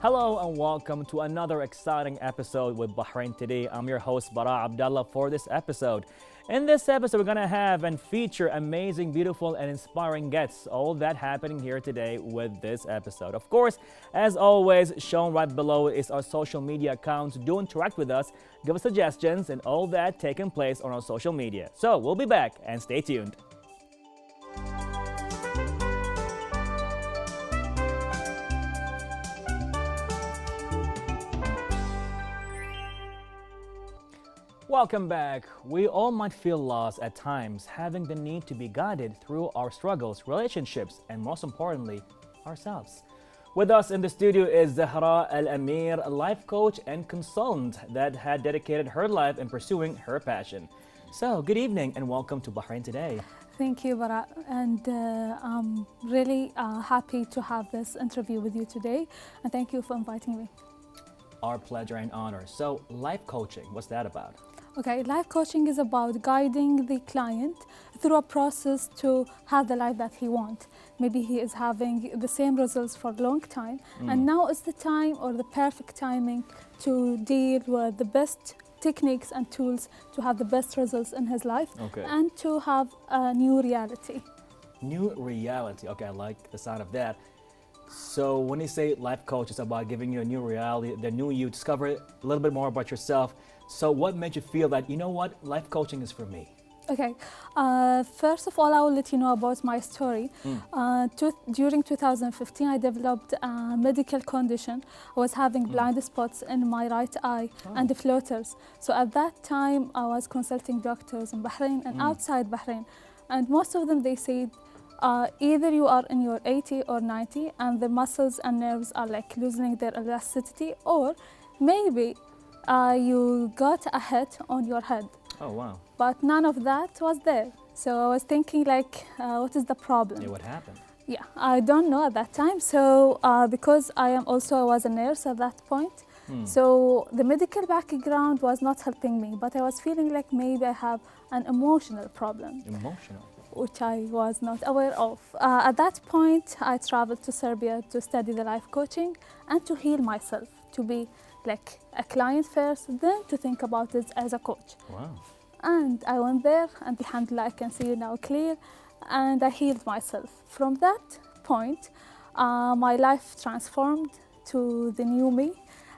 Hello and welcome to another exciting episode with Bahrain Today. I'm your host Bara Abdallah for this episode. In this episode, we're going to have and feature amazing, beautiful, and inspiring guests. All that happening here today with this episode. Of course, as always, shown right below is our social media accounts. Do interact with us, give us suggestions, and all that taking place on our social media. So we'll be back and stay tuned. Welcome back. We all might feel lost at times, having the need to be guided through our struggles, relationships, and most importantly, ourselves. With us in the studio is Zahra Al Amir, a life coach and consultant that had dedicated her life in pursuing her passion. So, good evening and welcome to Bahrain Today. Thank you, Bara, and I'm really happy to have this interview with you today, and thank you for inviting me. Our pleasure and honor. So, life coaching, what's that about? Okay, life coaching is about guiding the client through a process to have the life that he wants. Maybe he is having the same results for a long time, and now is the time or the perfect timing to deal with the best techniques and tools to have the best results in his life and to have a new reality. New reality. Okay, I like the sound of that. So when you say life coach, it's about giving you a new reality, the new you, discover a little bit more about yourself. So what made you feel that, you know what, life coaching is for me? Okay, first of all, I will let you know about my story. During 2015, I developed a medical condition. I was having blind spots in my right eye and the floaters. So at that time, I was consulting doctors in Bahrain and outside Bahrain. And most of them, they said, either you are in your 80 or 90 and the muscles and nerves are like losing their elasticity, or maybe you got a hit on your head. Oh, wow. But none of that was there. So I was thinking like, what is the problem? Yeah, what happened? Yeah, I don't know at that time. So because I was a nurse at that point. So the medical background was not helping me, but I was feeling like maybe I have an emotional problem. Emotional? Which I was not aware of. At that point, I traveled to Serbia to study the life coaching and to heal myself, to be like a client first, then to think about it as a coach. Wow. And I went there, and alhamdulillah, I can see you now clear, and I healed myself. From that point, my life transformed to the new me,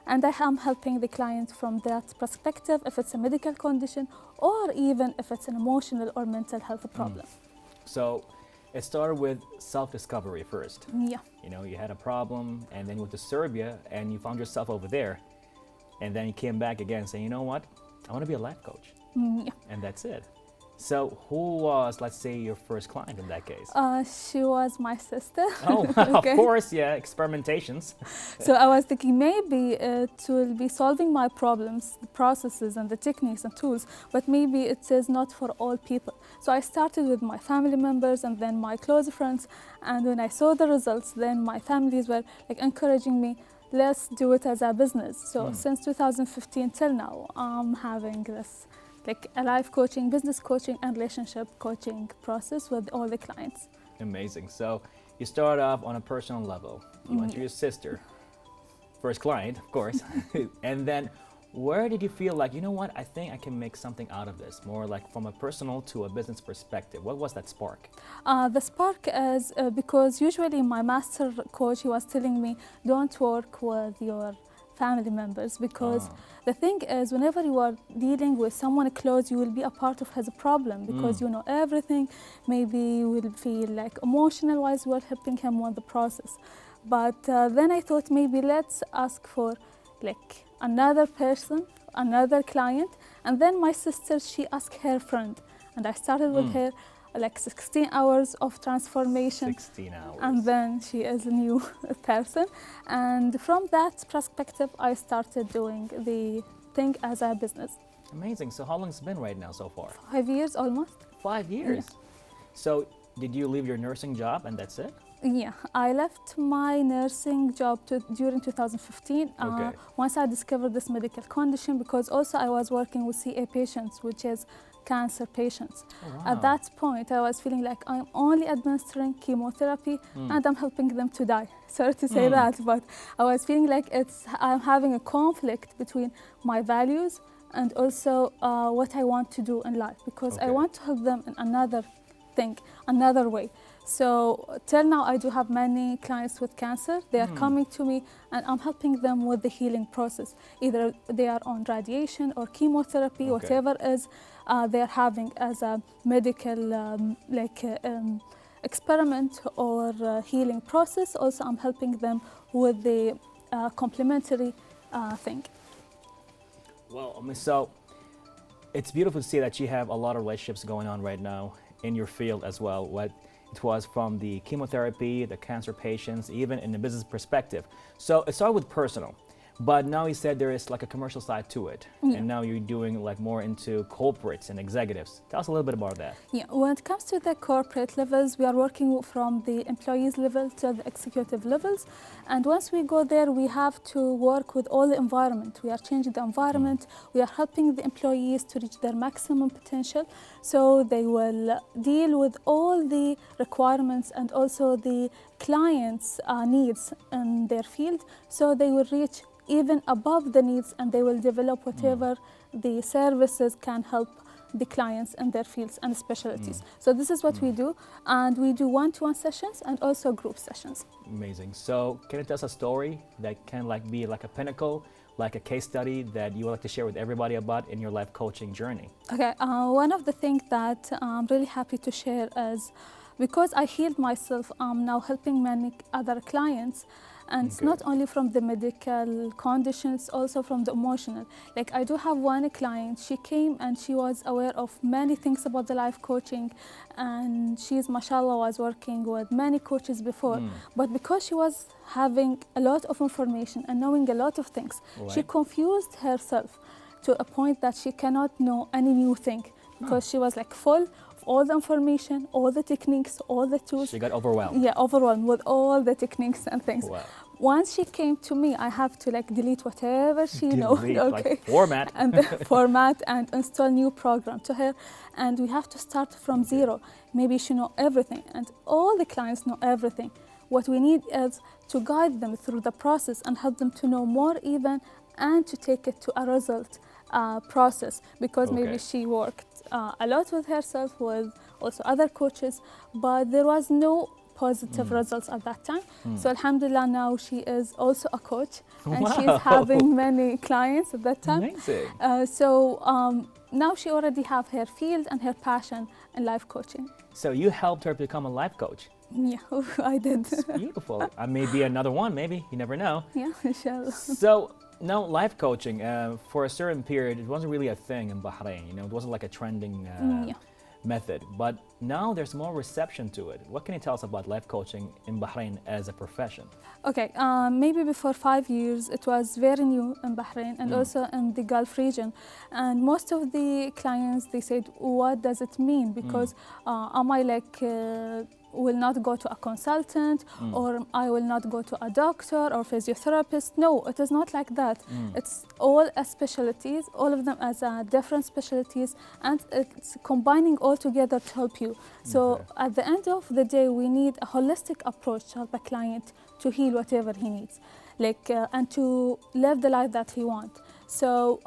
and I am helping the client from that perspective, if it's a medical condition or even if it's an emotional or mental health problem. So it started with self-discovery first. Yeah. You know, you had a problem and then you went to Serbia and you found yourself over there. And then you came back again saying, you know what, I want to be a life coach. Yeah. And that's it. So who was, let's say, your first client in that case? She was my sister. Oh, Okay. Of course, yeah, experimentations. So I was thinking maybe it will be solving my problems, the processes and the techniques and tools, but maybe it is not for all people. So I started with my family members and then my close friends. And when I saw the results, then my families were like encouraging me, let's do it as a business. So since 2015 till now, I'm having this like a life coaching, business coaching, and relationship coaching process with all the clients. Amazing. So you start off on a personal level. You went to your sister, first client, of course. And then where did you feel like, you know what, I think I can make something out of this, more like from a personal to a business perspective? What was that spark? The spark is because usually my master coach, he was telling me, don't work with your family members, because the thing is, whenever you are dealing with someone close, you will be a part of his problem because you know everything. Maybe you will feel like emotional wise you are helping him with the process. But then I thought maybe let's ask for like another person, another client. And then my sister, she asked her friend, and I started with her like 16 hours of transformation. 16 hours. And then she is a new person. And from that perspective, I started doing the thing as a business. Amazing. So how long has it been right now so far? 5 years almost. 5 years? Yeah. So did you leave your nursing job and that's it? Yeah, I left my nursing job during 2015 once I discovered this medical condition, because also I was working with CA patients, which is cancer patients. Oh, wow. At that point, I was feeling like I'm only administering chemotherapy and I'm helping them to die. Sorry to say that, but I was feeling like I'm having a conflict between my values and also what I want to do in life, because I want to help them in another thing, another way. So till now, I do have many clients with cancer. They are coming to me and I'm helping them with the healing process. Either they are on radiation or chemotherapy, whatever is they're having as a medical experiment or healing process. Also, I'm helping them with the complementary thing. Well, so it's beautiful to see that you have a lot of relationships going on right now in your field as well. What it was from the chemotherapy, the cancer patients, even in the business perspective. So it started with personal, but now you said there is like a commercial side to it. And now you're doing like more into corporates and executives. Tell us a little bit about that. Yeah, when it comes to the corporate levels, we are working from the employees level to the executive levels. And once we go there, we have to work with all the environment. We are changing the environment. We are helping the employees to reach their maximum potential. So they will deal with all the requirements and also the clients' needs in their field. So they will reach even above the needs, and they will develop whatever the services can help the clients in their fields and specialties. So this is what we do, and we do one-to-one sessions and also group sessions. Amazing. So can you tell us a story that can be like a pinnacle, like a case study that you would like to share with everybody about in your life coaching journey? Okay, one of the things that I'm really happy to share is, because I healed myself, I'm now helping many other clients. And it's not only from the medical conditions, also from the emotional. Like, I do have one client, she came and she was aware of many things about the life coaching, and she's, mashallah, was working with many coaches before. But because she was having a lot of information and knowing a lot of things, she confused herself to a point that she cannot know any new thing, because she was like full of all the information, all the techniques, all the tools. She got overwhelmed. Yeah, overwhelmed with all the techniques and things. Wow. Once she came to me, I have to delete whatever she knows, like format. and format and install new program to her, and we have to start from zero. Maybe she know everything, and all the clients know everything. What we need is to guide them through the process and help them to know more even, and to take it to a result process, because maybe she worked a lot with herself, with also other coaches, but there was no positive results at that time. So alhamdulillah, now she is also a coach, and she's having many clients at that time. Amazing. Now she already have her field and her passion in life coaching. So you helped her become a life coach. Yeah, I did. It's beautiful. I may be another one, maybe. You never know. Yeah, inshallah. So now life coaching, for a certain period, it wasn't really a thing in Bahrain. You know, it wasn't like a trending method. But now there's more reception to it. What can you tell us about life coaching in Bahrain as a profession? Okay, maybe before 5 years, it was very new in Bahrain and also in the Gulf region. And most of the clients, they said, what does it mean? Because am I will not go to a consultant, or I will not go to a doctor or physiotherapist? No, it is not like that. It's all specialties, all of them as different specialties, and it's combining all together to help you. So at the end of the day, we need a holistic approach to help a client to heal whatever he needs, and to live the life that he wants. So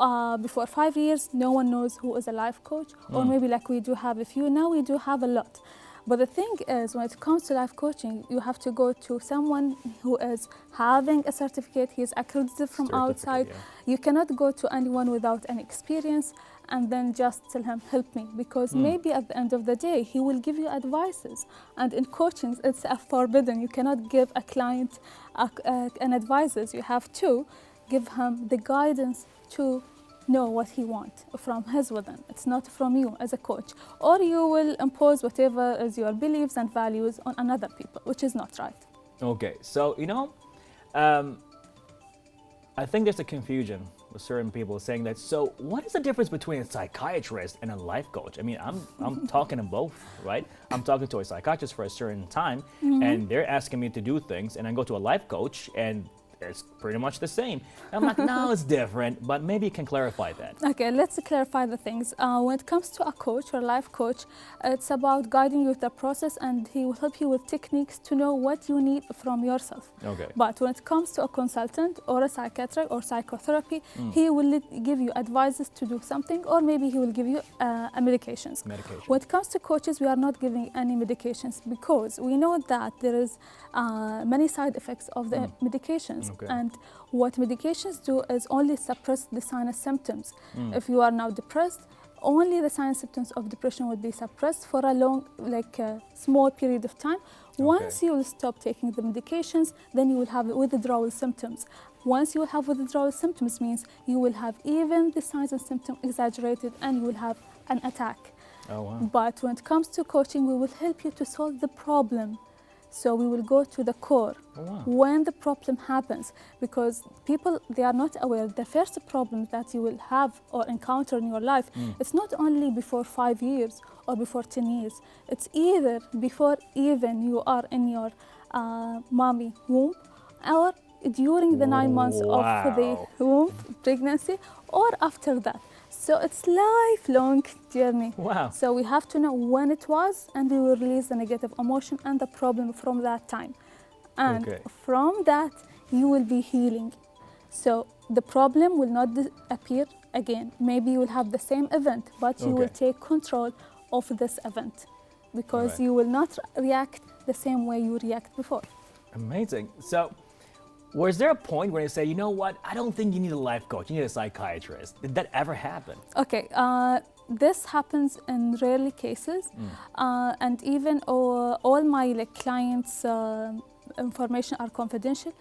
before 5 years, no one knows who is a life coach, or maybe we do have a few. Now we do have a lot. But the thing is, when it comes to life coaching, you have to go to someone who is having a certificate, he is accredited from outside. You cannot go to anyone without any experience and then just tell him, help me, because maybe at the end of the day, he will give you advices. And in coaching, it's forbidden. You cannot give a client an advices. You have to give him the guidance to know what he wants from his within. It's not from you as a coach. Or you will impose whatever is your beliefs and values on another people, which is not right. Okay, so I think there's a confusion with certain people saying that, so what is the difference between a psychiatrist and a life coach? I mean, I'm talking to both, right? I'm talking to a psychiatrist for a certain time, and they're asking me to do things, and I go to a life coach, and it's pretty much the same. I'm like, no, it's different, but maybe you can clarify that. Okay, let's clarify the things. When it comes to a coach or life coach, it's about guiding you with the process, and he will help you with techniques to know what you need from yourself. Okay. But when it comes to a consultant or a psychiatrist or psychotherapy, he will give you advices to do something, or maybe he will give you medications. When it comes to coaches, we are not giving any medications because we know that there is many side effects of the medications. Okay. And what medications do is only suppress the signs and symptoms. If you are now depressed, only the signs and symptoms of depression would be suppressed for a long, like a small period of time. Once you will stop taking the medications, then you will have withdrawal symptoms. Once you will have withdrawal symptoms means you will have even the signs and symptoms exaggerated, and you will have an attack. Oh, wow. But when it comes to coaching, we will help you to solve the problem. So we will go to the core when the problem happens, because people, they are not aware. The first problem that you will have or encounter in your life, it's not only before 5 years or before 10 years. It's either before even you are in your mommy womb, or during the 9 months of the womb, pregnancy, or after that. So it's lifelong journey. Wow. So we have to know when it was, and we will release the negative emotion and the problem from that time. And from that, you will be healing. So the problem will not appear again. Maybe you will have the same event, but you will take control of this event, because you will not react the same way you react before. Amazing. So, was there a point where you say, you know what, I don't think you need a life coach, you need a psychiatrist? Did that ever happen? Okay, this happens in rarely cases, and even all my clients' information are confidential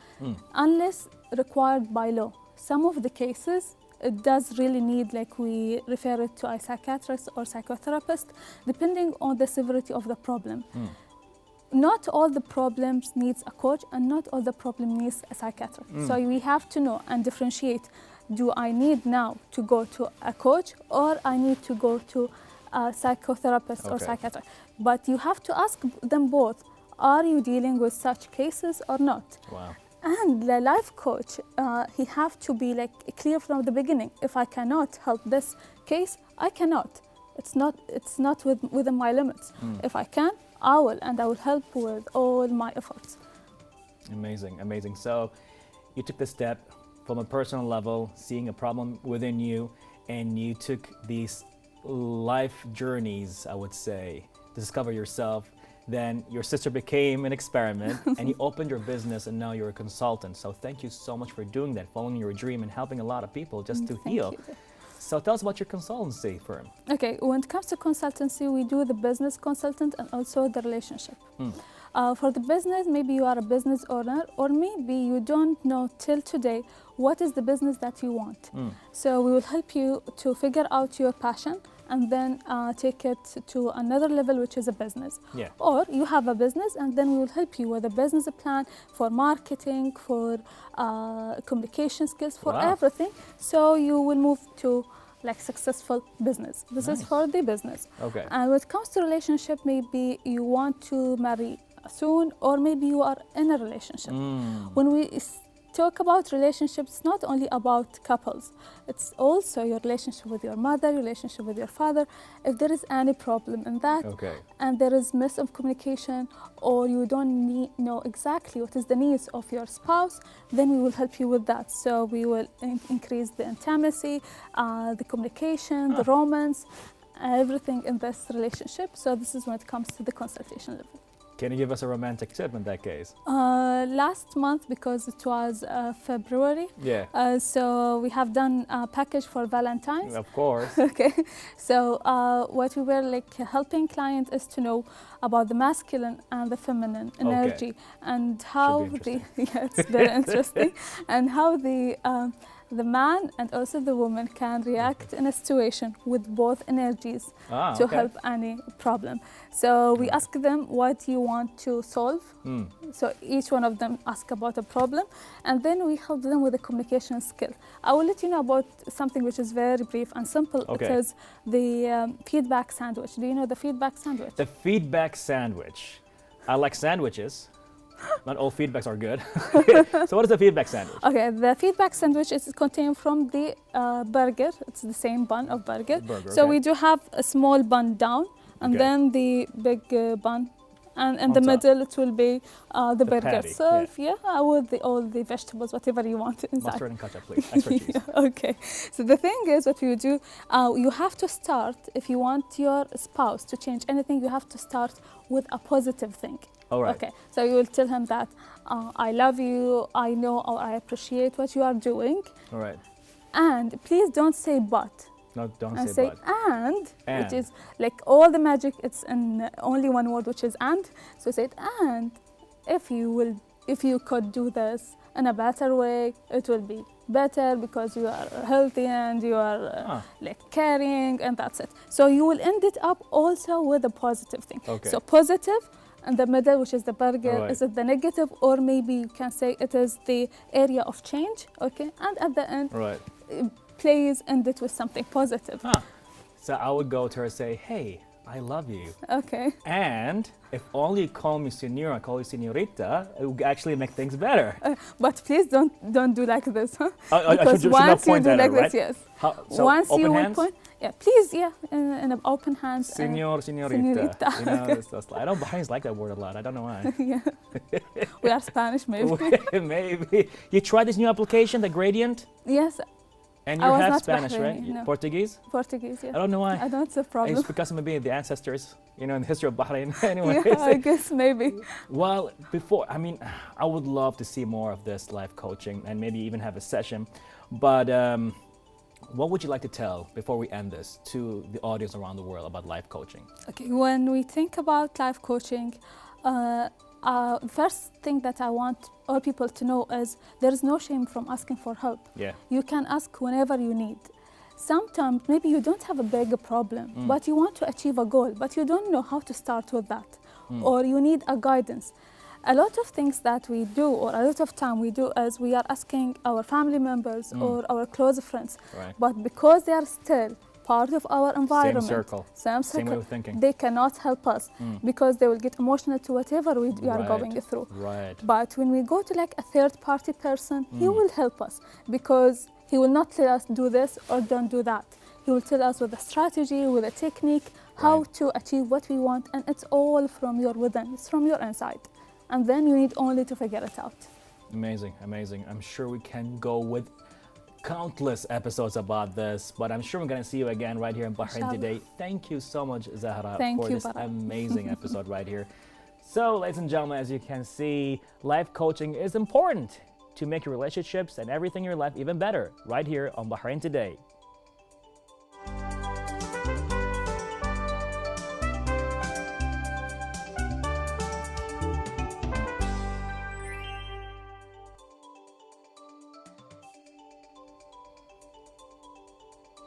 unless required by law. Some of the cases, it does really need, we refer it to a psychiatrist or psychotherapist, depending on the severity of the problem. Not all the problems needs a coach, and not all the problem needs a psychiatrist. So we have to know and differentiate. Do I need now to go to a coach, or I need to go to a psychotherapist or psychiatrist? But you have to ask them both. Are you dealing with such cases or not? Wow. And the life coach, he have to be clear from the beginning. If I cannot help this case, I cannot. It's not within my limits. If I can, I will, and I will help with all my efforts. Amazing, amazing. So you took the step from a personal level, seeing a problem within you, and you took these life journeys, I would say, to discover yourself. Then your sister became an experiment, and you opened your business, and now you're a consultant. So thank you so much for doing that, following your dream and helping a lot of people just to heal. You. So tell us about your consultancy firm. Okay, when it comes to consultancy, we do the business consultant and also the relationship. For the business, maybe you are a business owner, or maybe you don't know till today what is the business that you want. So we will help you to figure out your passion and then take it to another level, which is a business. Or you have a business, and then we will help you with a business plan for marketing, for communication skills, for everything. So you will move to successful business. This is for the business. And when it comes to relationship, maybe you want to marry soon, or maybe you are in a relationship. When we talk about relationships, it's not only about couples. It's also your relationship with your mother, relationship with your father. If there is any problem in that, and there is miscommunication, or you don't know exactly what is the needs of your spouse, then we will help you with that. So we will increase the intimacy, the communication, the romance, everything in this relationship. So this is when it comes to the consultation level. Can you give us a romantic tip in that case? Last month, because it was February, so we have done a package for Valentine's. Of course. So what we were helping clients is to know about the masculine and the feminine energy, and how it's very interesting, and how the man and also the woman can react in a situation with both energies to help any problem. So we ask them what you want to solve. So each one of them ask about a problem, and then we help them with a communication skill. I will let you know about something which is very brief and simple. It is the feedback sandwich. Do you know the feedback sandwich? The feedback sandwich. I like sandwiches, Not all feedbacks are good. So what is the feedback sandwich? Okay, the feedback sandwich is contained from the burger. It's the same bun of burger. So okay. we do have a small bun down, and Okay. then the big bun, and in On the top. middle it will be the burger patty, itself. Yeah, with all the vegetables, whatever you want inside. Mustard and ketchup, please. Extra cheese. Okay, so the thing is, what you do, you have to start, if you want your spouse to change anything, you have to start with a positive thing. All right. Okay, so you will tell him that I love you, I know or I appreciate what you are doing, All right. and please don't say but. No, don't And say say but. and, And. which is like all the magic, it's in only one word, which is and. So say it, and if you could do this in a better way, it will be better because you are healthy and you are like caring, and that's it. So you will end it up also with a positive thing. Okay. So positive in the middle, which is the burger, Right. is it the negative, or maybe you can say it is the area of change, okay? And at the end, Right. please end it with something positive. So I would go to her and say, hey, I love you. Okay. And if only you call me senor, I call you senorita, it would actually make things better. But please don't do like this, huh? I Because should not once you point do at her, like right? this, yes. So Once open you will hands? point, yeah, please, yeah, in an open hands. Senor, senorita. senorita, You know, okay. I know Bahrain's like that word a lot. I don't know why. Yeah. We are Spanish, maybe. Maybe. You tried this new application, the Gradient? Yes, And I you're was half not Spanish, right? Bahraini, no. Portuguese? Portuguese, I yeah. don't know why. I don't have a It's problem. because maybe the ancestors, you know, in the history of Bahrain. Anyway. Yeah, I guess maybe. Well, I would love to see more of this life coaching and maybe even have a session. But what would you like to tell before we end this to the audience around the world about life coaching? Okay, when we think about life coaching, first thing that I want all people to know is there is no shame from asking for help. Yeah. You can ask whenever you need. Sometimes maybe you don't have a big problem, but you want to achieve a goal, but you don't know how to start with that, or you need a guidance. A lot of things that we do, or a lot of time we do, is we are asking our family members or our close friends, Right. but because they are still part of our environment, Same way of thinking. they cannot help us because they will get emotional to whatever we are Right. going through. Right. But when we go to like a third party person, he will help us because he will not tell us do this or don't do that. He will tell us with a strategy, with a technique, how Right. to achieve what we want, and it's all from your within, it's from your inside. And then you need only to figure it out. Amazing, amazing. I'm sure we can go with countless episodes about this, but I'm sure we're going to see you again right here in Bahrain Inshallah. today. Thank you so much, Zahra, Thank for you, this Bara. amazing episode right here. So, ladies and gentlemen, as you can see, life coaching is important to make your relationships and everything in your life even better right here on Bahrain Today.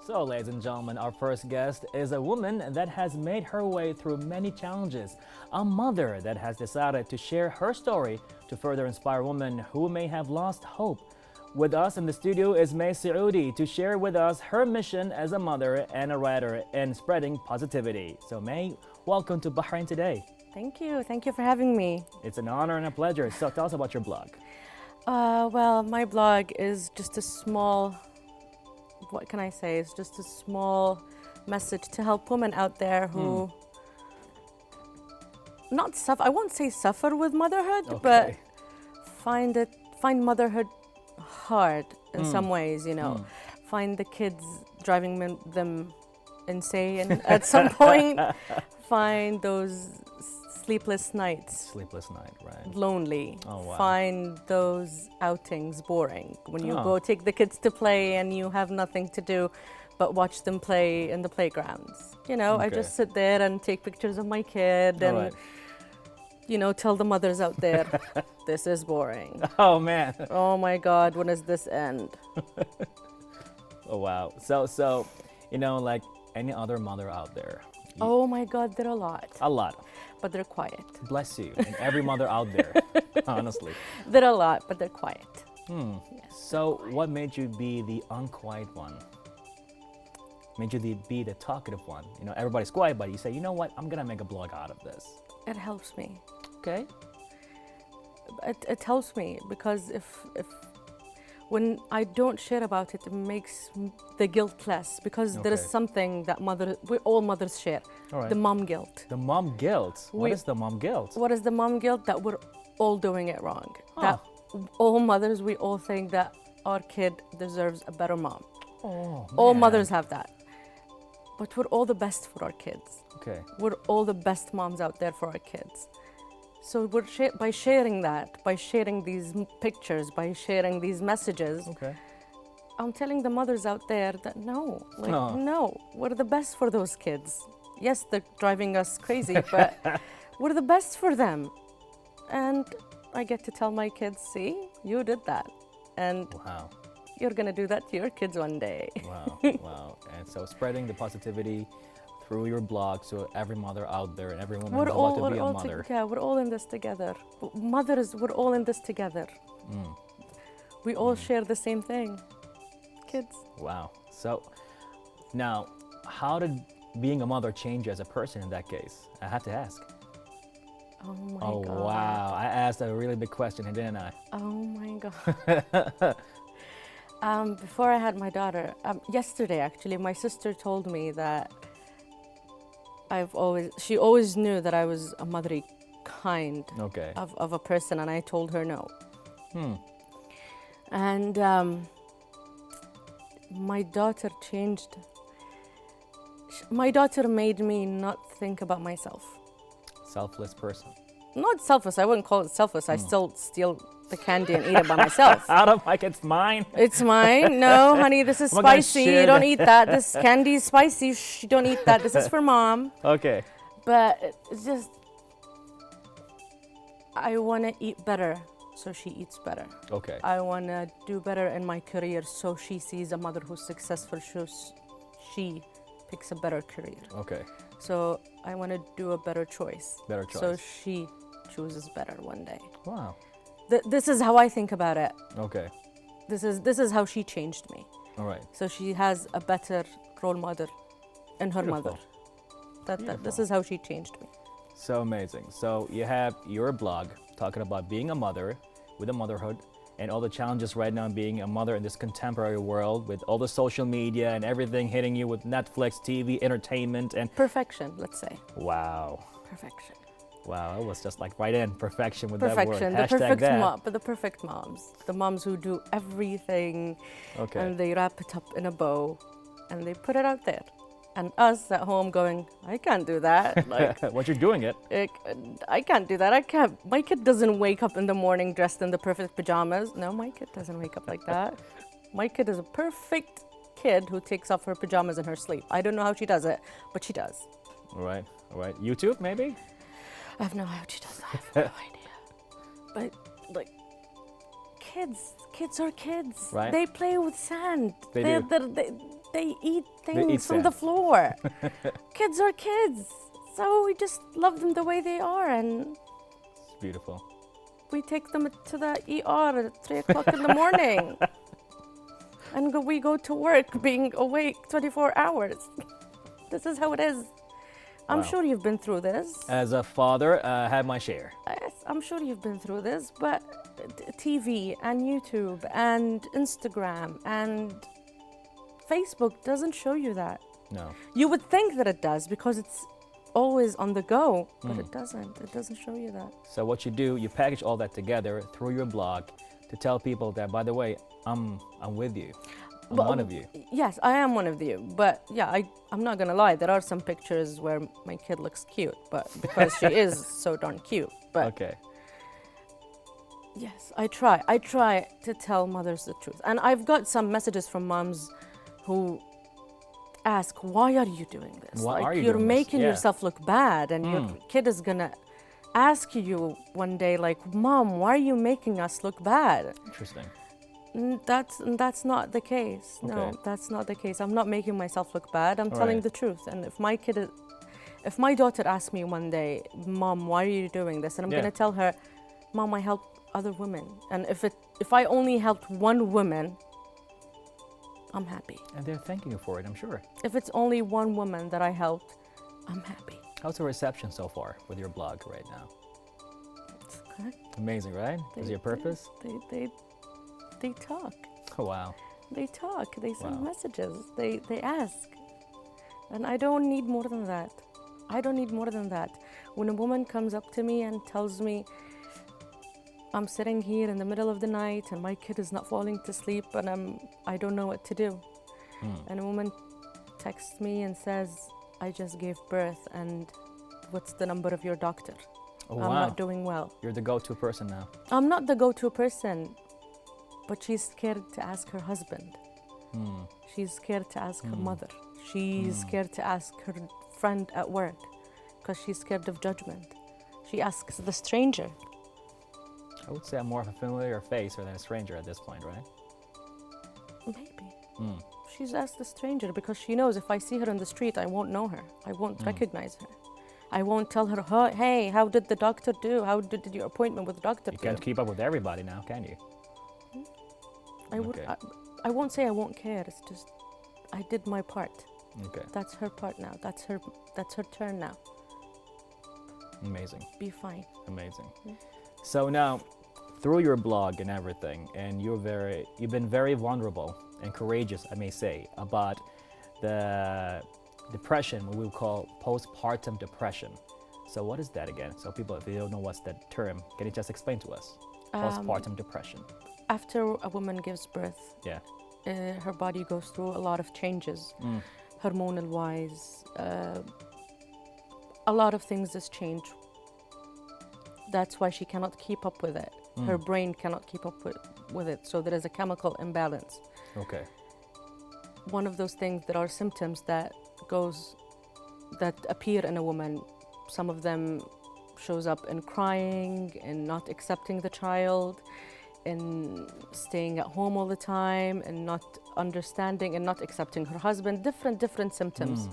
So, ladies and gentlemen, our first guest is a woman that has made her way through many challenges, a mother that has decided to share her story to further inspire women who may have lost hope. With us in the studio is May Saoudi to share with us her mission as a mother and a writer in spreading positivity. So, May, welcome to Bahrain Today. Thank you. Thank you for having me. It's an honor and a pleasure. So, tell us about your blog. Well, my blog is just a small, what can I say? It's just a small message to help women out there who not suffer. I won't say suffer with motherhood, but Okay. find motherhood hard in some ways. You know, find the kids driving them insane at some point. Find those sleepless nights. Sleepless night, right? Lonely. Oh, wow. Find those outings boring. When you Oh. go take the kids to play and you have nothing to do but watch them play in the playgrounds. You know, I Okay. just sit there and take pictures of my kid and, Alright. you know, tell the mothers out there, this is boring. Oh, man. Oh my God, when does this end? Oh, wow. So, you know, like any other mother out there, Oh my God, there are a lot, a lot. but they're quiet. Bless you, and every mother out there, honestly. There are a lot, but they're quiet. So, what made you be the unquiet one? Made you be the talkative one? You know, everybody's quiet, but you say, you know what? I'm gonna make a blog out of this. It helps me. Okay. it helps me, because if when I don't share about it, it makes the guilt less, because there is Okay. something that we all mothers share, All right. the mom guilt. The mom guilt. What We- is the mom guilt? What is the mom guilt? That we're all doing it wrong. Huh. That all mothers, we all think that our kid deserves a better mom. Oh, All man. mothers have that. But we're all the best for our kids. Okay. We're all the best moms out there for our kids. So by sharing that, by sharing these pictures, by sharing these messages, Okay. I'm telling the mothers out there that no, No. no, we're the best for those kids. Yes, they're driving us crazy, but we're the best for them. And I get to tell my kids, see, you did that. And Wow. you're going to do that to your kids one day. Wow. Wow. And so spreading the positivity through your blog, so every mother out there and every woman who's about to be a mother. Yeah, we're all in this together. Mothers, we're all in this together. We all share the same thing. Kids. Wow. So now, how did being a mother change you as a person in that case? I have to ask. Oh my Oh, God. wow. I asked a really big question, didn't I? Oh my God. Before I had my daughter, yesterday actually, my sister told me that she always knew that I was a motherly kind Okay. of a person, and I told her no. Hmm. And my daughter changed. My daughter made me not think about myself. Selfless person. Not selfless, I wouldn't call it selfless. I still steal the candy and eat it by myself. Out of like it's mine. It's mine. No, honey, this is I'm not gonna spicy. share You don't that. eat that. This candy is spicy. Shh, you don't eat that. This is for mom. Okay. But it's just, I want to eat better, so she eats better. Okay. I want to do better in my career, so she sees a mother who's successful. She picks a better career. Okay. So I want to do a better choice. Better choice. So she chooses better one day. Wow. This is how I think about it. Okay. This is how she changed me. All right. So she has a better role model in her Beautiful. mother. This Beautiful. is how she changed me. So amazing. So you have your blog talking about being a mother with a motherhood and all the challenges right now being a mother in this contemporary world with all the social media and everything hitting you with Netflix, TV, entertainment, and Perfection, let's say. wow. Perfection. Wow, it was just like right in perfection with Perfection. that The word. perfect that. mom, but the perfect moms. The moms who do everything Okay. and they wrap it up in a bow and they put it out there. And us at home going, I can't do that. Like, What you're doing it. I can't do that. I can't. My kid doesn't wake up in the morning dressed in the perfect pajamas. No, my kid doesn't wake up like that. My kid is a perfect kid who takes off her pajamas in her sleep. I don't know how she does it, but she does. All right. All right. YouTube, maybe? I have no idea how she does that. I have no idea. But like, kids are kids. Right. They play with sand. They They eat They things eat from the sand. floor. Kids are kids. So we just love them the way they are, and It's beautiful. we take them to the ER at 3 o'clock in the morning. And we go to work being awake 24 hours. This is how it is. I'm Wow. sure you've been through this. As a father, I had my share. Yes, I'm sure you've been through this, but TV and YouTube and Instagram and Facebook doesn't show you that. No. You would think that it does because it's always on the go, but it doesn't. It doesn't show you that. So what you do, you package all that together through your blog to tell people that, by the way, I'm with you. I'm But- one of you. Yes, I am one of you, but yeah, I'm not gonna lie. There are some pictures where my kid looks cute, but because she is so darn cute. But Okay. yes, I try to tell mothers the truth, and I've got some messages from moms who ask, "Why are you doing this? Why are you you're doing this?" making Yeah. yourself look bad, and your kid is gonna ask you one day, like, Mom, why are you making us look bad?" Interesting. That's not the case. No, Okay. that's not the case. I'm not making myself look bad. I'm All telling right. the truth. And if my daughter asks me one day, Mom, why are you doing this? And I'm Yeah. gonna tell her, Mom, I help other women. And if I only helped one woman, I'm happy. And they're thanking you for it, I'm sure. If it's only one woman that I helped, I'm happy. How's the reception so far with your blog right now? It's Correct. Amazing, right? Is your purpose? They talk. Oh, wow. They talk. They send Wow. messages. They ask. And I don't need more than that. I don't need more than that. When a woman comes up to me and tells me, I'm sitting here in the middle of the night and my kid is not falling to sleep and I don't know what to do. And a woman texts me and says, I just gave birth and what's the number of your doctor? Oh, I'm wow. not doing well. You're the go-to person now. I'm not the go-to person, but she's scared to ask her husband. She's scared to ask her mother. She's scared to ask her friend at work because she's scared of judgment. She asks the stranger. I would say I'm more of a familiar face than a stranger at this point, right? Maybe. She's asked the stranger because she knows if I see her in the street, I won't know her. I won't recognize her. I won't tell her, hey, how did the doctor do? How did your appointment with the doctor do? You can't keep up with everybody now, can you? Okay. I won't say I won't care. It's just I did my part. Okay. That's her part now. That's her turn now. Amazing. Be fine. Amazing. So now, through your blog and everything, and you've been very vulnerable and courageous, I may say, about the depression, what we would call postpartum depression. So what is that again? So people, if they don't know what's that term, can you just explain to us? Postpartum depression. After a woman gives birth, Yeah. her body goes through a lot of changes, hormonal-wise. A lot of things has changed. That's why she cannot keep up with it. Her brain cannot keep up with it. So there is a chemical imbalance. Okay. One of those things, there are symptoms that appear in a woman. Some of them shows up in crying, in not accepting the child, in staying at home all the time, and not understanding and not accepting her husband. Different symptoms.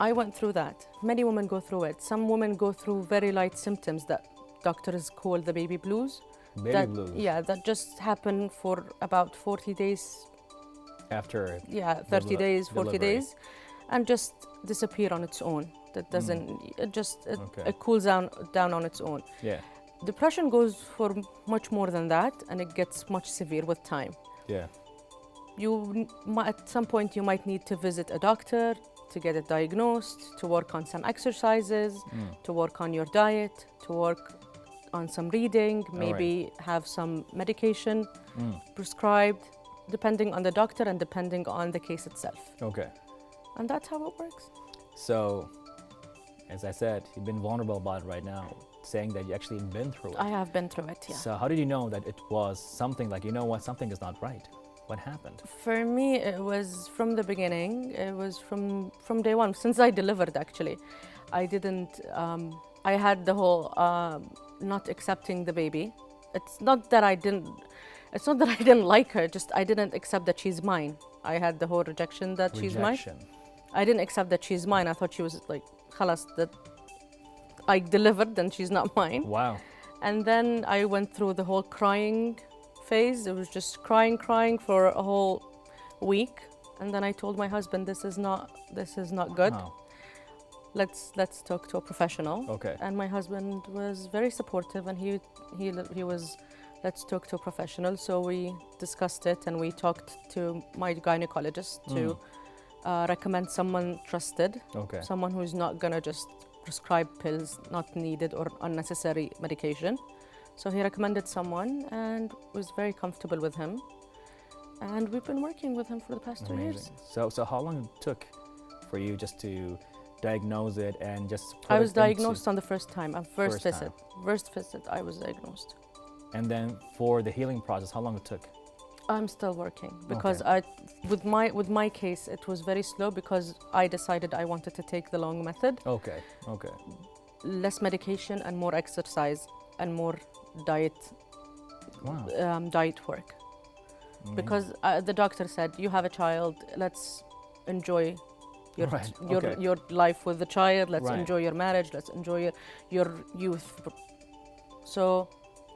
I went through that. Many women go through it. Some women go through very light symptoms that doctors call the baby blues. Baby blues. Yeah, that just happen for about 40 days. After. Yeah, 30 days, 40 delivery. days, and just disappear on its own. That doesn't. Okay. It cools down on its own. Yeah. Depression goes for much more than that, and it gets much severe with time. Yeah. At some point you might need to visit a doctor to get it diagnosed, to work on some exercises, to work on your diet, to work on some reading, maybe have some medication prescribed, depending on the doctor and depending on the case itself. Okay. And that's how it works. So, as I said, you've been vulnerable about it right now, saying that you actually been through it. I have been through it, yeah. So how did you know that it was something like, you know what, something is not right? What happened? For me, it was from the beginning. It was from day one, since I delivered, actually. I didn't, I had the whole not accepting the baby. It's not that I didn't like her, just I didn't accept that she's mine. I had the whole rejection that she's mine. I didn't accept that she's mine. I thought she was like, khalas, that I delivered, then she's not mine. Wow. And then I went through the whole crying phase. It was just crying for a whole week. And then I told my husband, this is not good. Wow. Let's talk to a professional. Okay. And my husband was very supportive, and he was, let's talk to a professional. So we discussed it, and we talked to my gynecologist to recommend someone trusted, Okay. someone who's not gonna just prescribe pills not needed or unnecessary medication. So he recommended someone and was very comfortable with him. And we've been working with him for the past 2 years. So how long it took for you just to diagnose it and just put I was it into- diagnosed on the first time, First visit. First visit, I was diagnosed. And then for the healing process, how long it took? I'm still working because with my case, it was very slow because I decided I wanted to take the long method. Okay. Less medication and more exercise and more diet Wow. diet work. Amazing. Because the doctor said, you have a child, let's enjoy your life with the child, let's Right. enjoy your marriage, let's enjoy your youth. So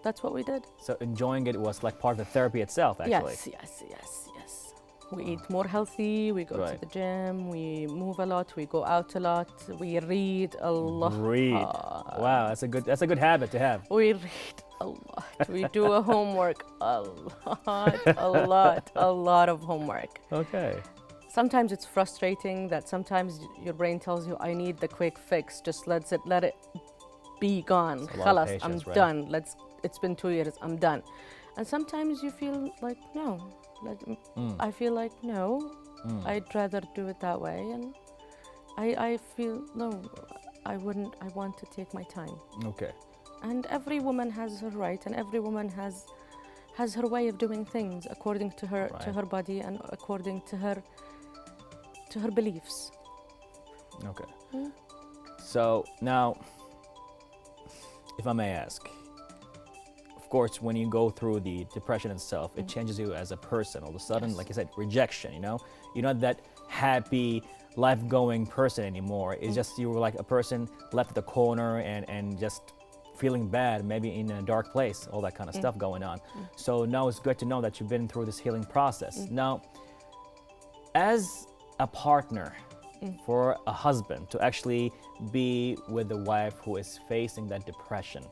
that's what we did. So enjoying it was like part of the therapy itself, actually. Yes. We eat more healthy, we go to Right. the gym, we move a lot, we go out a lot, we read a lot. Read. Wow, that's a good habit to have. We read a lot. We do a homework a lot of homework. Okay. Sometimes it's frustrating that sometimes your brain tells you, I need the quick fix, just let it be gone. It's a lot of Khalas, patience, I'm right? done. It's been 2 years, I'm done. And sometimes you feel like, no. I feel like, no, I'd rather do it that way. And I feel, no, I want to take my time. Okay. And every woman has her right, and every woman has her way of doing things according to her Right. body and according to her beliefs. Okay. So now, if I may ask, of course, when you go through the depression itself, it changes you as a person. All of a sudden, Yes. like you said, rejection, you're not that happy, life-going person anymore. It's just you were like a person left at the corner and just feeling bad, maybe in a dark place, all that kind of stuff going on. So now it's good to know that you've been through this healing process. Now, as a partner for a husband to actually be with a wife who is facing that depression,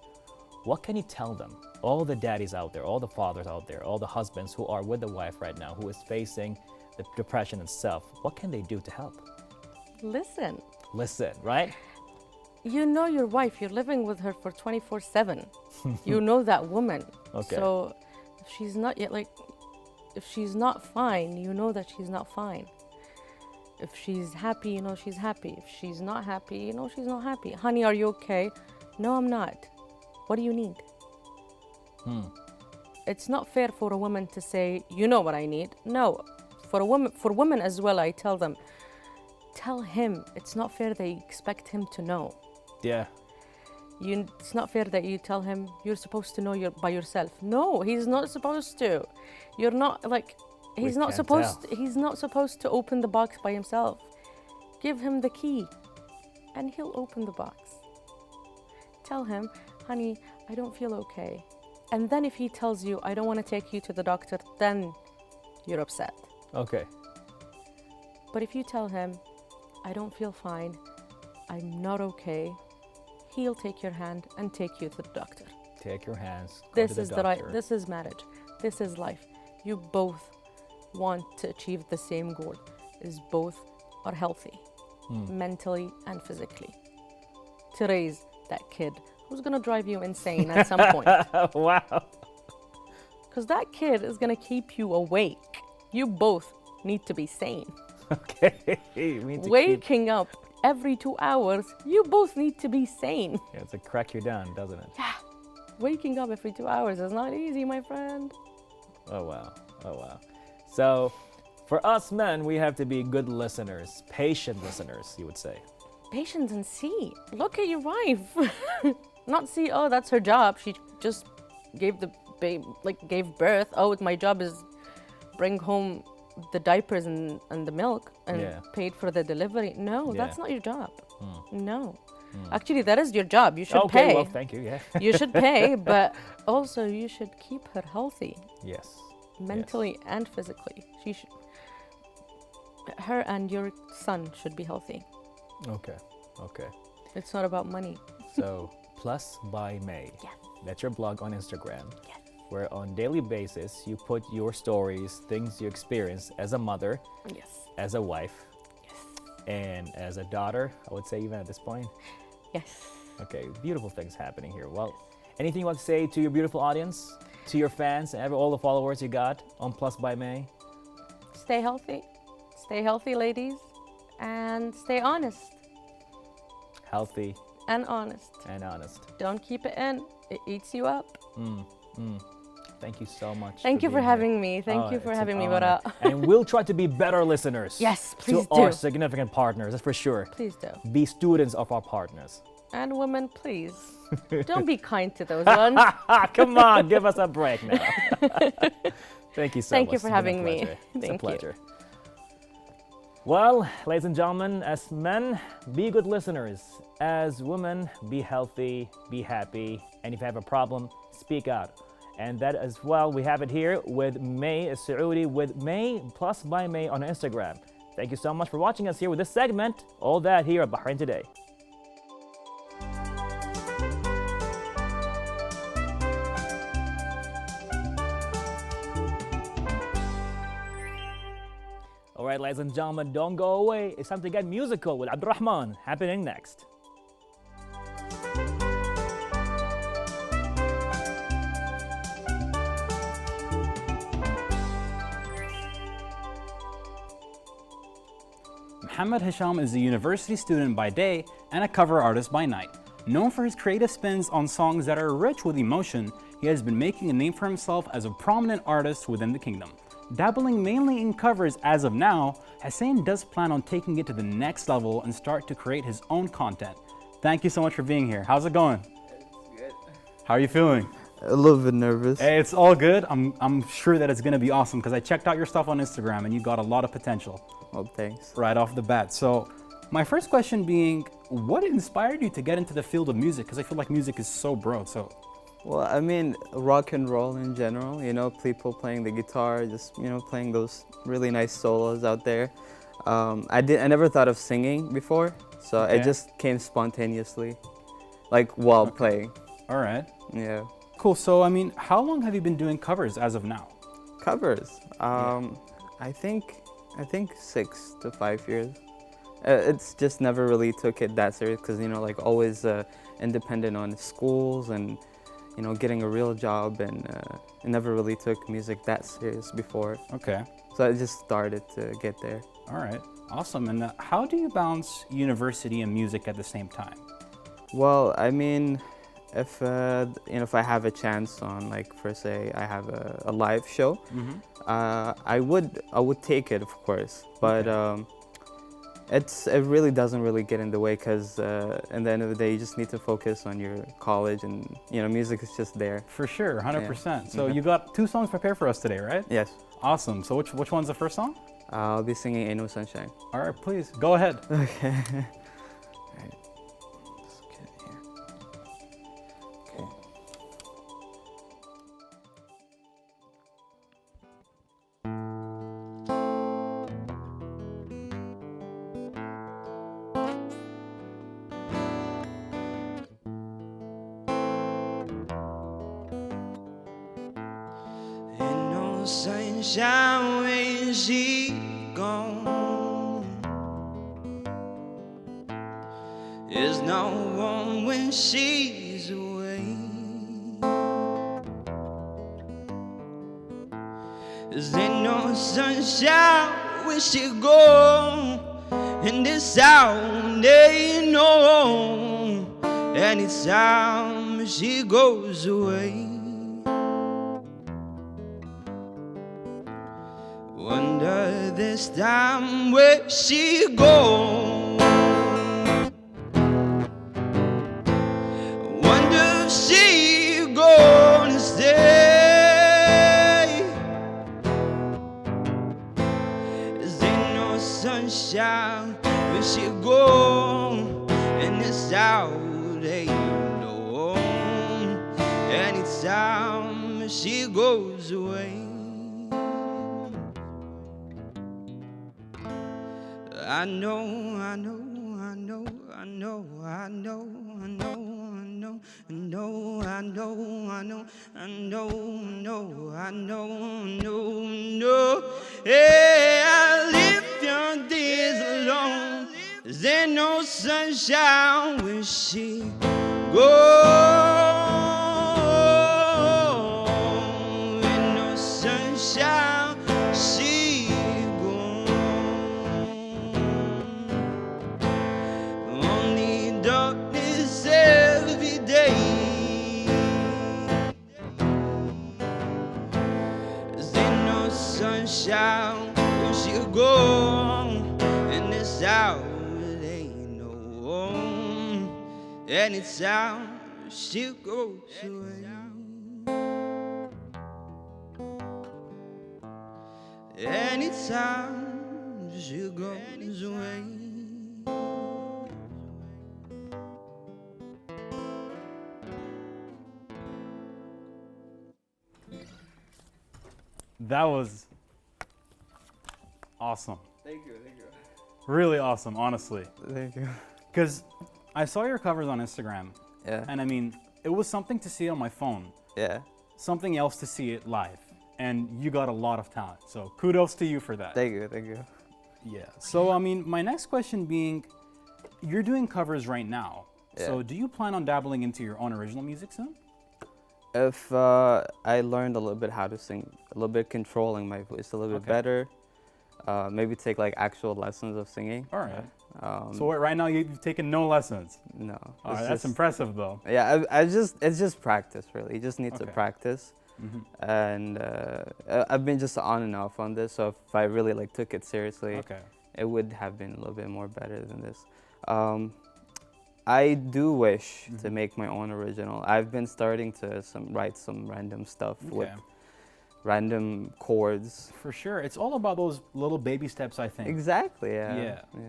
what can you tell them? All the daddies out there, all the fathers out there, all the husbands who are with the wife right now who is facing the depression itself, what can they do to help? Listen, Listen, right? you know your wife, you're living with her for 24/7. You know that woman. Okay. So if she's not yet if she's not fine, you know that she's not fine. If she's happy, you know she's happy. If she's not happy, you know she's not happy. Honey, are you okay? No, I'm not. What do you need? It's not fair for a woman to say, you know what I need. No, for women as well, I tell them, tell him. It's not fair that you expect him to know. Yeah. It's not fair that you tell him you're supposed to know by yourself. No, he's not supposed to. You're not like he's We not can't supposed. tell. He's not supposed to open the box by himself. Give him the key, and he'll open the box. Tell him, honey, I don't feel okay. And then if he tells you, I don't want to take you to the doctor, then you're upset. Okay. But if you tell him, I don't feel fine, I'm not okay, he'll take your hand and take you to the doctor. Take your hands. Go This to the is the right, doctor. this is marriage. This is life. You both want to achieve the same goal, is both are healthy, mentally and physically, to raise that kid who's gonna drive you insane at some point. Wow. Because that kid is gonna keep you awake. You both need to be sane. Okay. We need to keep, Waking up every 2 hours, you both need to be sane. yeah, to crack you down, doesn't it? Waking up every 2 hours is not easy, my friend. Oh, wow. Oh, wow. So, for us men, we have to be good listeners, patient listeners, you would say. Patience and see. Look at your wife. Not see, oh, that's her job. She just gave the babe, gave birth. Oh, my job is bring home the diapers and the milk and Yeah. paid for the delivery. No, Yeah. that's not your job. No. Actually, that is your job. You should Okay, pay. well, thank you, yeah. You should pay, but also you should keep her healthy, Yes. mentally and physically. Her and your son should be healthy. Okay, okay. It's not about money. So, Plus by May. Yes. That's your blog on Instagram. Yes. Where on daily basis you put your stories, things you experience as a mother, Yes. as a wife, Yes. and as a daughter, I would say even at this point. Yes. Okay, beautiful things happening here. Well, anything you want to say to your beautiful audience, to your fans, and all the followers you got on Plus by May? Stay healthy. Stay healthy, ladies. And stay honest. Healthy And honest. and honest. Don't keep it in. It eats you up. Thank you so much. Thank you for being here. having me. Thank Oh, you for it's an having me, honor. Bara. And we'll try to be better listeners. Yes, please to do. our significant partners, that's for sure. Please do. Be students of our partners. And women, please. Don't be kind to those ones. Come on, give us a break now. Thank you so much. Thank you for It's been a having me. pleasure. It's Thank a you. pleasure. Well, ladies and gentlemen, as men, be good listeners. As women, be healthy, be happy, and if you have a problem, speak out. And that as well, we have it here with May Saudi with May plus by May on Instagram. Thank you so much for watching us here with this segment. All that here at Bahrain Today. All right, ladies and gentlemen, don't go away. It's time to get musical with Abdurrahman happening next. Muhammad Hisham is a university student by day and a cover artist by night. Known for his creative spins on songs that are rich with emotion, he has been making a name for himself as a prominent artist within the kingdom. Dabbling mainly in covers as of now, Hussein does plan on taking it to the next level and start to create his own content. Thank you so much for being here. How's it going? It's good. How are you feeling? A little bit nervous. Hey, it's all good. I'm sure that it's gonna be awesome because I checked out your stuff on Instagram and you got a lot of potential. Oh, thanks. Right off the bat. So my first question being, what inspired you to get into the field of music? Because I feel like music is so broad. So Well, I mean, rock and roll in general, you know, people playing the guitar, just, you know, playing those really nice solos out there. I never thought of singing before, so Okay. it just came spontaneously, like while playing. all right, Yeah. cool. So I mean, how long have you been doing covers as of now? Covers. I think 6 to 5 years. It's just never really took it that serious because, you know, like always independent on schools and, you know, getting a real job, and I never really took music that serious before. Okay, So I just started to get there. all right, awesome. And how do you balance university and music at the same time? Well, I mean, if you know, if I have a chance on, like, for say I have a live show, I would take it, of course, but it really doesn't really get in the way because at the end of the day you just need to focus on your college, and, you know, music is just there. For sure, 100%. So Mhm. you got 2 songs prepared for us today, right? Yes. Awesome. So which one's the first song? I'll be singing Ain't No Sunshine. All right, please go ahead. Okay. Alright. Let's get here. Okay. Ain't no sunshine when she gone. There's no one when she's away. There ain't no sunshine when she gone. And this sound ain't no. Anytime she goes away. Wonder this time where she go. Wonder if she gonna stay. There ain't no sunshine when she go, and this out ain't no home. Anytime she goes away. I know, I know, I know, I know, I know, I know, I know, I know, I know, I know, I know, I know, no. Hey, I live your days alone. There ain't no sunshine when she goes. Ain't no sunshine, she only darkness every day. There ain't no sunshine when she gone, and this out ain't no home. Anytime she goes away. Anytime she goes away. That was awesome. Thank you, thank you. Really awesome, honestly. Thank you. Because I saw your covers on Instagram, Yeah. and I mean, it was something to see on my phone, Yeah. something else to see it live. And you got a lot of talent. So kudos to you for that. Thank you, thank you. Yeah. So, I mean, my next question being, you're doing covers right now. Yeah. So do you plan on dabbling into your own original music soon? If I learned a little bit how to sing, a little bit controlling my voice a little bit Okay. better, maybe take like actual lessons of singing. All right. Um, So right now you've taken no lessons. no. All it's right, that's just- impressive though. Yeah, it's just practice really. You just need to Okay. practice. And I've been just on and off on this, so if I really like took it seriously, Okay. it would have been a little bit more better than this. I do wish to make my own original. I've been starting to write some random stuff with Okay. random chords. For sure. It's all about those little baby steps, I think. Exactly. Yeah. Yeah. Yeah.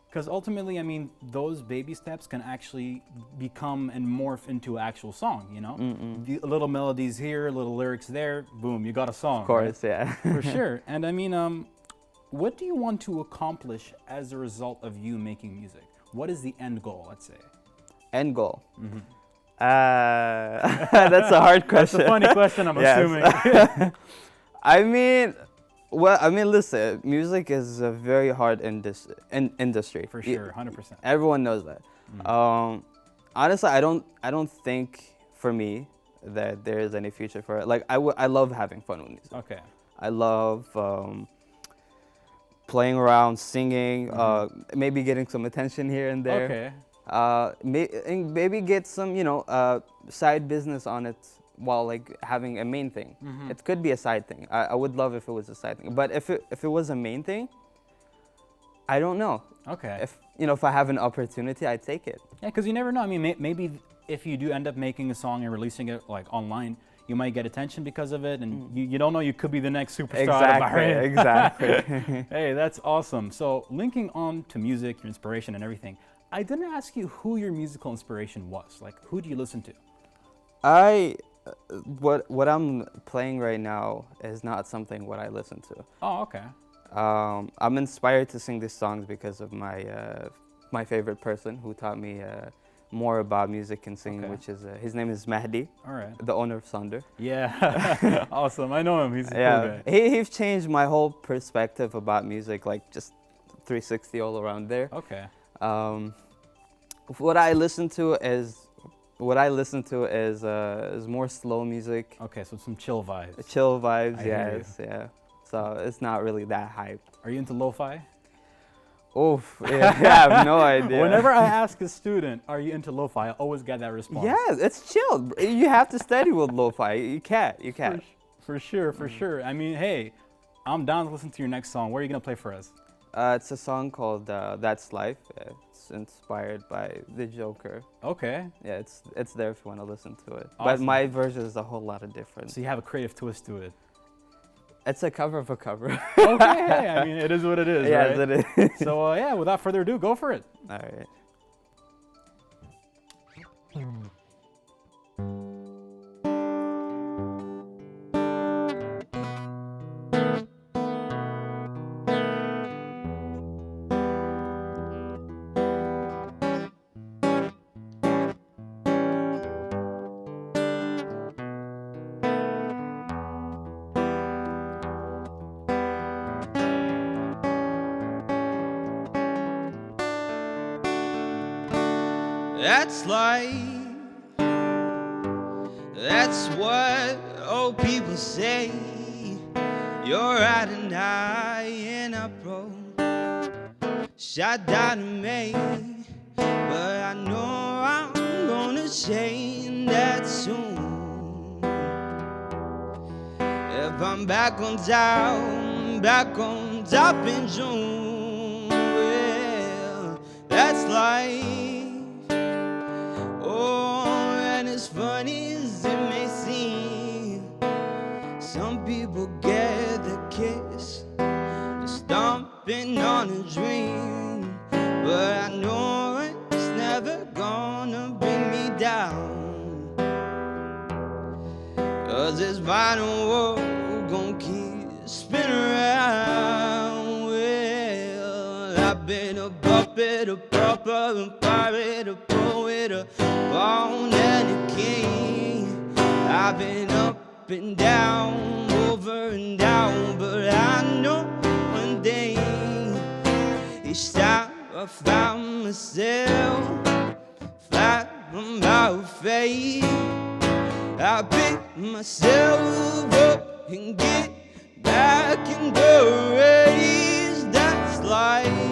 Because ultimately, I mean, those baby steps can actually become and morph into an actual song, you know? The little melodies here, little lyrics there, boom, you got a song. Of course. Yeah. For sure. And I mean, what do you want to accomplish as a result of you making music? What is the end goal, let's say? End goal. That's a hard question. That's a funny question, I'm Yes. assuming. I mean, listen, music is a very hard industry. For sure, 100%. Everyone knows that. Honestly, I don't think for me that there is any future for it. Like I love having fun with music. Okay. I love playing around, singing, maybe getting some attention here and there. Okay. And maybe get some, side business on it while like having a main thing. It could be a side thing. I would love if it was a side thing, but if it was a main thing, I don't know. Okay. If I have an opportunity, I'd take it. Yeah, because you never know. I mean, maybe if you do end up making a song and releasing it like online, you might get attention because of it, and you don't know, you could be the next superstar of Bahrain. Exactly. Hey, that's awesome. So linking on to music, your inspiration and everything, I didn't ask you who your musical inspiration was. Like, who do you listen to? What I'm playing right now is not something what I listen to. Oh, okay. I'm inspired to sing these songs because of my favorite person who taught me more about music and singing, Okay. which is his name is Mahdi, All right. the owner of Sonder. Yeah. Awesome. I know him. He's a cool Yeah, guy. he's changed my whole perspective about music, like just 360 all around there. Okay. What I listen to is more slow music, Okay, so some chill vibes. chill vibes. I hear you. Yes, yeah. So it's not really that hyped. Are you into lo-fi? Oof, yeah, I have no idea. Whenever I ask a student, are you into lo-fi, I always get that response. Yeah, it's chill. You have to study with lo-fi. You can't. For sure, for sure. I mean, hey, I'm down to listen to your next song. Where are you going to play for us? It's a song called "That's Life." It's inspired by the Joker. Okay. Yeah, it's there if you want to listen to it. But Awesome. my version is a whole lot of different. So you have a creative twist to it. It's a cover of a cover. Okay, hey, I mean, it is what it is, Yes, right? it is. So, yeah, without further ado, go for it. All right. That's life. That's what old people say. You're riding high in a pro, shot down in May. But I know I'm gonna change that soon. If I'm back on top in June, well, that's life. Oh, and as funny as it may seem, some people get the kiss, stomping on a dream. But I know it's never gonna bring me down, 'cause this vinyl world gon' keep a puppet, a pauper, a pirate, a poet, a pawn and a king. I've been up and down, over and down, but I know one thing. Each time I found myself flat on my face, I pick myself up and get back in the race. That's life.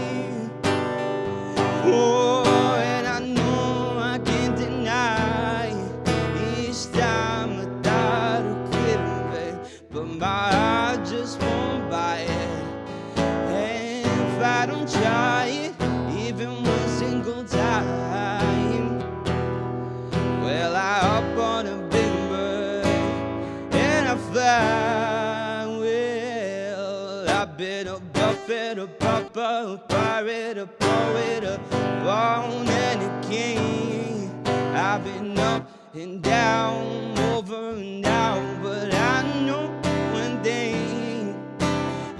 Oh, and I know I can't deny. Each time I thought of quitting, babe, but my heart just won't buy it. And if I don't try it, even one single time, well, I hop on a big bird and I fly. Well, I've been a puppet, a pauper, a pirate, a poet, a pawn and a king. I've been up and down, over and down, but I know one thing.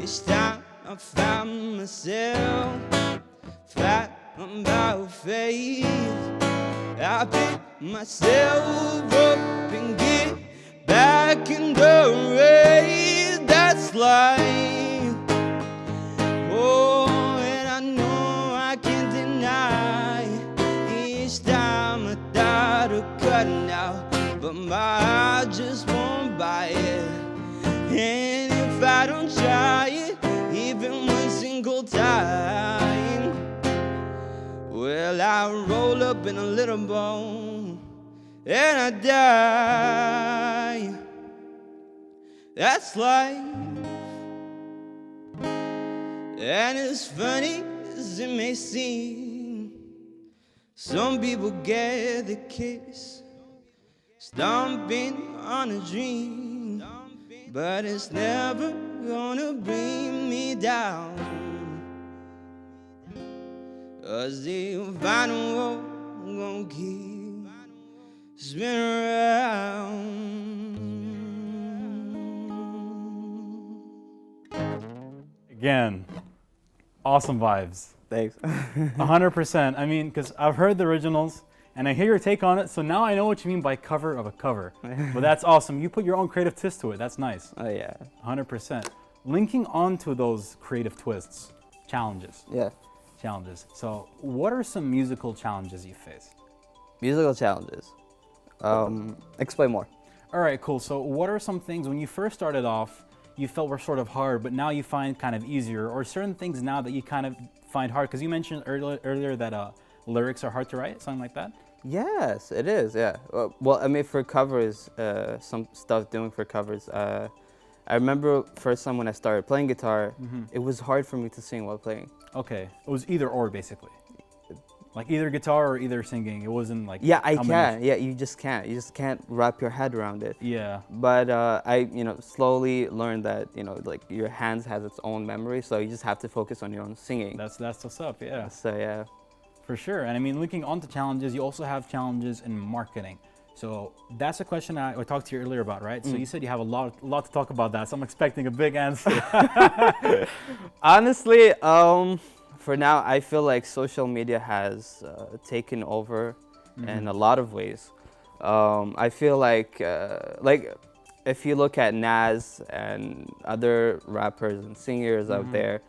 Each time I found myself flat on my face, I pick myself up and get back in the race. That's life. Oh, and I know I can't deny. Each time I thought of cutting out, but my heart just won't buy it. And if I don't try it, even one single time, well, I roll up in a little bone and I die. That's life. And as funny as it may seem, some people get the kiss, stomping on a dream, but it's never gonna bring me down. 'Cause the final road gon' keep spinning around. Again, awesome vibes. Thanks. 100%. I mean, because I've heard the originals and I hear your take on it, so now I know what you mean by cover of a cover. But that's awesome. You put your own creative twist to it. That's nice. Oh yeah. 100%. Linking onto those creative twists, challenges. Yeah. Challenges. So, what are some musical challenges you face? Musical challenges. Explain more. All right, cool. So, what are some things when you first started off you felt were sort of hard, but now you find kind of easier, or certain things now that you kind of find hard? Because you mentioned earlier that lyrics are hard to write, something like that. Yes, it is. Yeah. Well, I mean, for covers, some stuff doing for covers. I remember first time when I started playing guitar, it was hard for me to sing while playing. Okay, it was either or basically, like either guitar or either singing. It wasn't like Yeah, I can. Yeah, you just can't. You just can't wrap your head around it. Yeah. But I, slowly learned that like your hands has its own memory, so you just have to focus on your own singing. That's what's up. Yeah. So yeah. For sure. And I mean, linking onto challenges, you also have challenges in marketing. So that's a question I talked to you earlier about, right? So you said you have a lot to talk about that. So I'm expecting a big answer. Honestly, for now, I feel like social media has taken over in a lot of ways. I feel like if you look at Nas and other rappers and singers out there,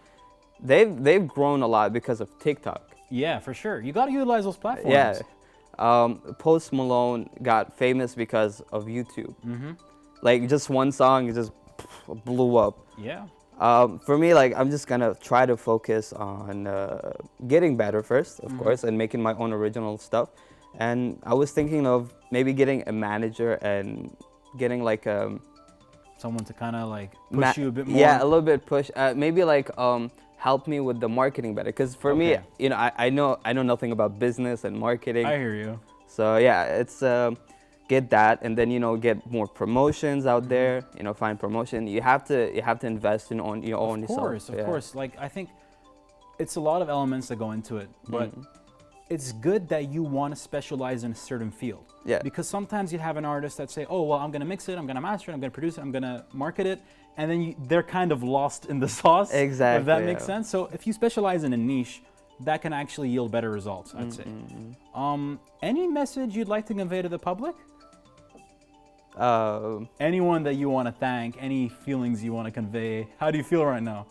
they've grown a lot because of TikTok. Yeah, for sure. You got to utilize those platforms. Yeah. Post Malone got famous because of YouTube. Like just one song, it just blew up. Yeah. For me, like I'm just gonna try to focus on getting better first, of course, and making my own original stuff. And I was thinking of maybe getting a manager and getting like someone to kind of like push you a bit more. Yeah, a little bit push. Maybe like help me with the marketing better. Because for me, I know nothing about business and marketing. I hear you. So yeah, it's get that, and then get more promotions out there. Find promotion. You have to invest in your own yourself. Of course. Like I think it's a lot of elements that go into it, but it's good that you want to specialize in a certain field. Yeah. Because sometimes you have an artist that say, oh well, I'm gonna mix it, I'm gonna master it, I'm gonna produce it, I'm gonna market it, and then they're kind of lost in the sauce. Exactly. If that makes sense. So if you specialize in a niche, that can actually yield better results, I'd say. Any message you'd like to convey to the public? Anyone that you want to thank, any feelings you want to convey? How do you feel right now?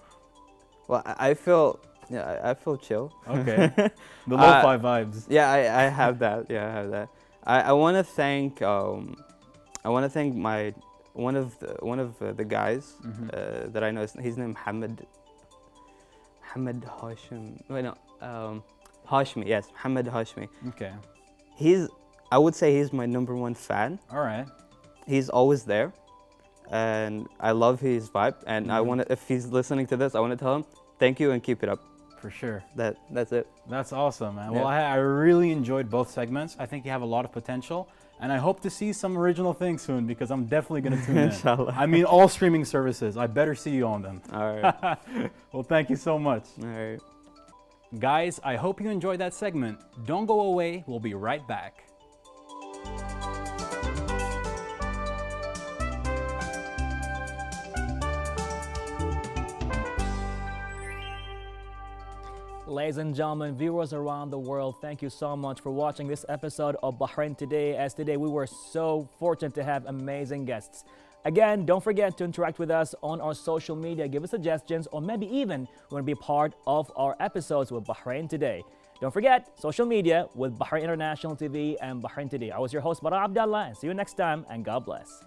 Well, I feel, yeah, I feel chill. Okay. The lo-fi vibes. Yeah, I have that. Yeah, I have that. I want to thank my one of the guys that I know. His name Mohammed Hashim. Wait, no, Hashmi. Yes, Mohammed Hashmi. Okay. I would say he's my #1 fan. All right. He's always there, and I love his vibe. And I want to, if he's listening to this, I want to tell him thank you and keep it up. For sure. That's it. That's awesome, man. Yeah. Well, I really enjoyed both segments. I think you have a lot of potential, and I hope to see some original things soon because I'm definitely going to tune in. Inshallah. I mean, all streaming services. I better see you on them. All right. Well, thank you so much. All right. Guys, I hope you enjoyed that segment. Don't go away. We'll be right back. Ladies and gentlemen, viewers around the world, thank you so much for watching this episode of Bahrain Today. As today we were so fortunate to have amazing guests. Again, don't forget to interact with us on our social media, give us suggestions, or maybe even want to be part of our episodes with Bahrain Today. Don't forget, social media with Bahrain International TV and Bahrain Today. I was your host, Bara Abdallah, and see you next time, and God bless.